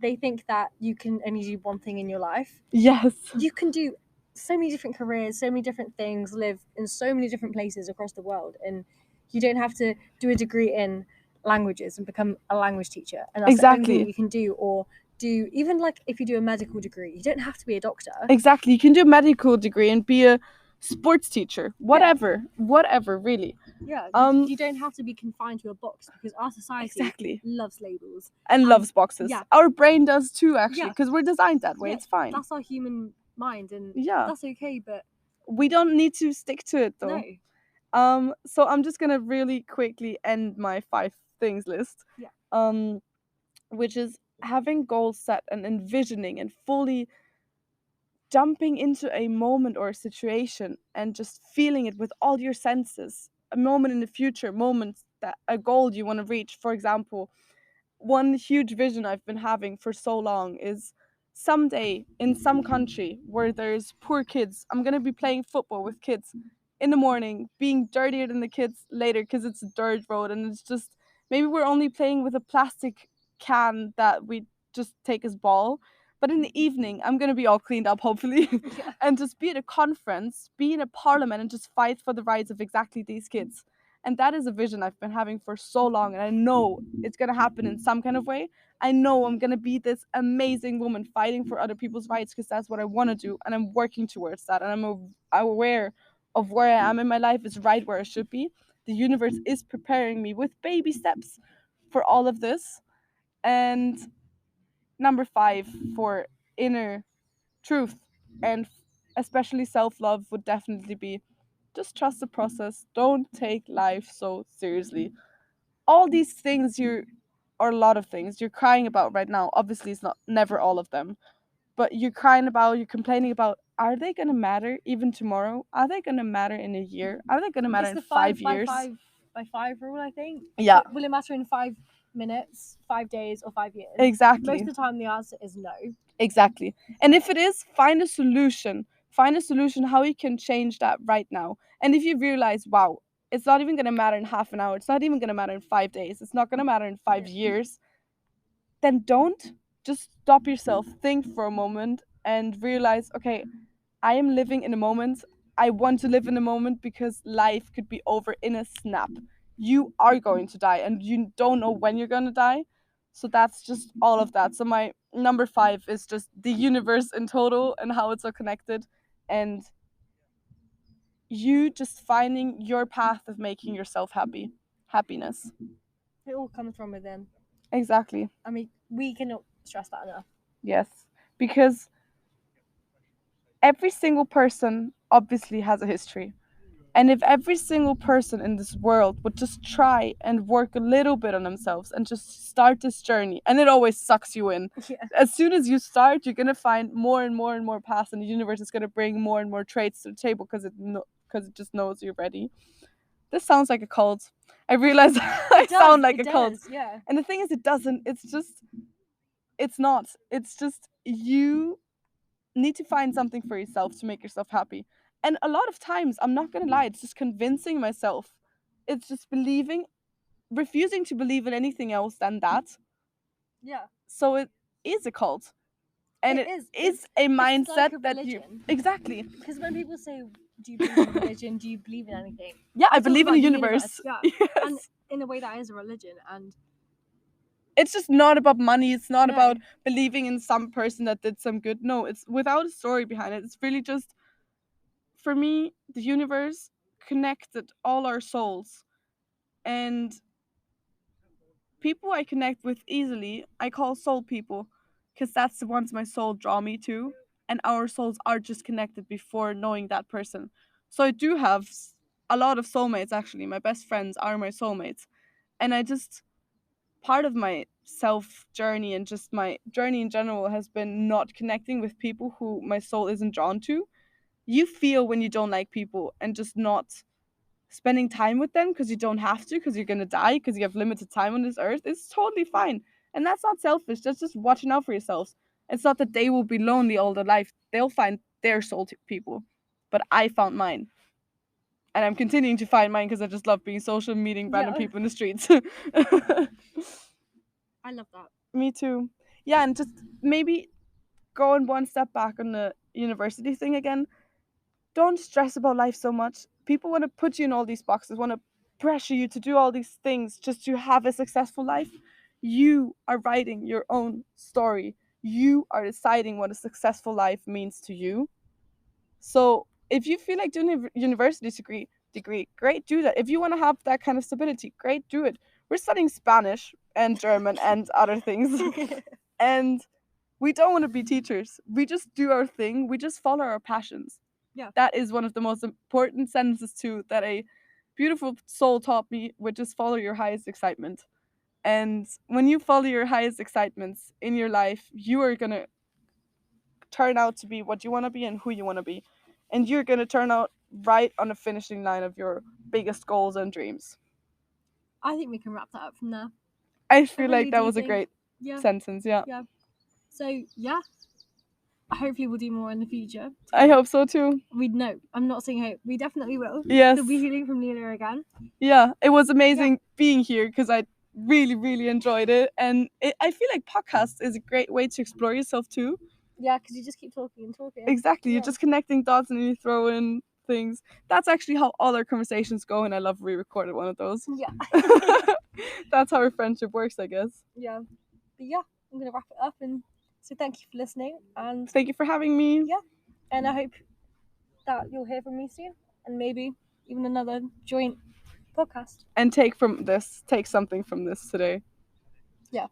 they think that you can only do one thing in your life. Yes. You can do so many different careers, so many different things, live in so many different places across the world, and you don't have to do a degree in languages and become a language teacher, and that's the only Exactly. thing you can do. Or do, even like if you do a medical degree, you don't have to be a doctor. Exactly. You can do a medical degree and be a sports teacher. Whatever. Whatever, really. Yeah, you don't have to be confined to a box, because our society Exactly. loves labels. And loves boxes. yeah. Our brain does too, actually, Yeah. because we're designed that way. Yeah, It's fine. That's our human mind, and Yeah. that's okay, but We don't need to stick to it, though. no. So I'm just gonna really quickly end my 5 things list. Yeah. Which is having goals set and envisioning and fully jumping into a moment or a situation and just feeling it with all your senses. A moment in the future, moments that a goal you want to reach. For example, one huge vision I've been having for so long is someday in some country where there's poor kids, I'm going to be playing football with kids in the morning, being dirtier than the kids later because it's a dirt road, and it's just maybe we're only playing with a plastic can that we just take as ball. But in the evening, I'm going to be all cleaned up, hopefully, Yeah. and just be at a conference, be in a parliament, and just fight for the rights of exactly these kids. And that is a vision I've been having for so long, and I know it's going to happen in some kind of way. I know I'm going to be this amazing woman fighting for other people's rights because that's what I want to do, and I'm working towards that, and I'm aware of where I am in my life is right where I should be. The universe is preparing me with baby steps for all of this. And number 5 for inner truth and especially self-love would definitely be just trust the process. Don't take life so seriously. All these things or a lot of things you're crying about right now, obviously it's not never all of them, but you're crying about, you're complaining about, are they going to matter even tomorrow? Are they going to matter in a year? Are they going to matter It's in the 5 years? by five rule, I think. Yeah. Will it matter in 5 minutes, 5 days, or 5 years? Exactly. Most of the time, the answer is no. Exactly. And if it is, find a solution. Find a solution how you can change that right now. And if you realize, wow, it's not even going to matter in half an hour, it's not even going to matter in 5 days, it's not going to matter in 5 years, then don't. Just stop yourself, think for a moment, and realize, okay, I am living in a moment. I want to live in a moment because life could be over in a snap. You are going to die, and you don't know when you're going to die. So that's just all of that. So my number 5 is just the universe in total and how it's all connected, and you just finding your path of making yourself happy. Happiness. It all comes from within. Exactly. I mean, we cannot stress that enough. Yes. Because every single person obviously has a history. And if every single person in this world would just try and work a little bit on themselves and just start this journey, and it always sucks you in. Yeah. As soon as you start, you're gonna find more and more and more paths, and the universe is gonna bring more and more traits to the table because it just knows you're ready. This sounds like a cult. I realize I sound like a cult. Yeah. And the thing is, it doesn't. It's not. It's just you need to find something for yourself to make yourself happy. And a lot of times, I'm not gonna lie, it's just convincing myself. It's just refusing to believe in anything else than that. Yeah. So it is a cult. And it is a mindset like a that you religion. exactly. Because when people say, do you believe in religion? Do you believe in anything? Yeah, I It's all believe in about the the universe. Yeah. Yes. And in a way, that is a religion. And it's just not about money. It's not No. about believing in some person that did some good. No, it's without a story behind it. It's really just, for me, the universe connected all our souls. And people I connect with easily, I call soul people, because that's the ones my soul draw me to. And our souls are just connected before knowing that person. So I do have a lot of soulmates, actually. My best friends are my soulmates. And I just part of my self journey and just my journey in general has been not connecting with people who my soul isn't drawn to. You feel when you don't like people and just not spending time with them because you don't have to, because you're going to die, because you have limited time on this earth. It's totally fine. And that's not selfish. That's just watching out for yourselves. It's not that they will be lonely all their life. They'll find their soul people. But I found mine. And I'm continuing to find mine because I just love being social, meeting random people in the streets. I love that. Me too. Yeah, and just maybe going one step back on the university thing again. Don't stress about life so much. People want to put you in all these boxes, want to pressure you to do all these things just to have a successful life. You are writing your own story. You are deciding what a successful life means to you. So if you feel like doing a university degree, great, do that. If you want to have that kind of stability, great, do it. We're studying Spanish and German and other things. And we don't want to be teachers. We just do our thing. We just follow our passions. Yeah. That is one of the most important sentences too that a beautiful soul taught me, which is follow your highest excitement. And when you follow your highest excitements in your life, you are going to turn out to be what you want to be and who you want to be. And you're going to turn out right on the finishing line of your biggest goals and dreams. I think we can wrap that up from there. I feel really like that do was a think- great Yeah. sentence, yeah. So, yeah. Hopefully we'll do more in the future. I hope so too. I'm not saying hope. We definitely will. Yes. We'll be hearing from Nele again. Yeah, it was amazing being here because I really, really enjoyed it. And I feel like podcast is a great way to explore yourself too. Yeah, because you just keep talking and talking. Exactly. Yeah. You're just connecting dots and you throw in things. That's actually how all our conversations go, and I love re-recorded one of those. Yeah. That's how our friendship works, I guess. Yeah. But yeah, I'm going to wrap it up. And so thank you for listening. And Thank you for having me. Yeah. And I hope that you'll hear from me soon. And maybe even another joint podcast. And take something from this today. Yeah.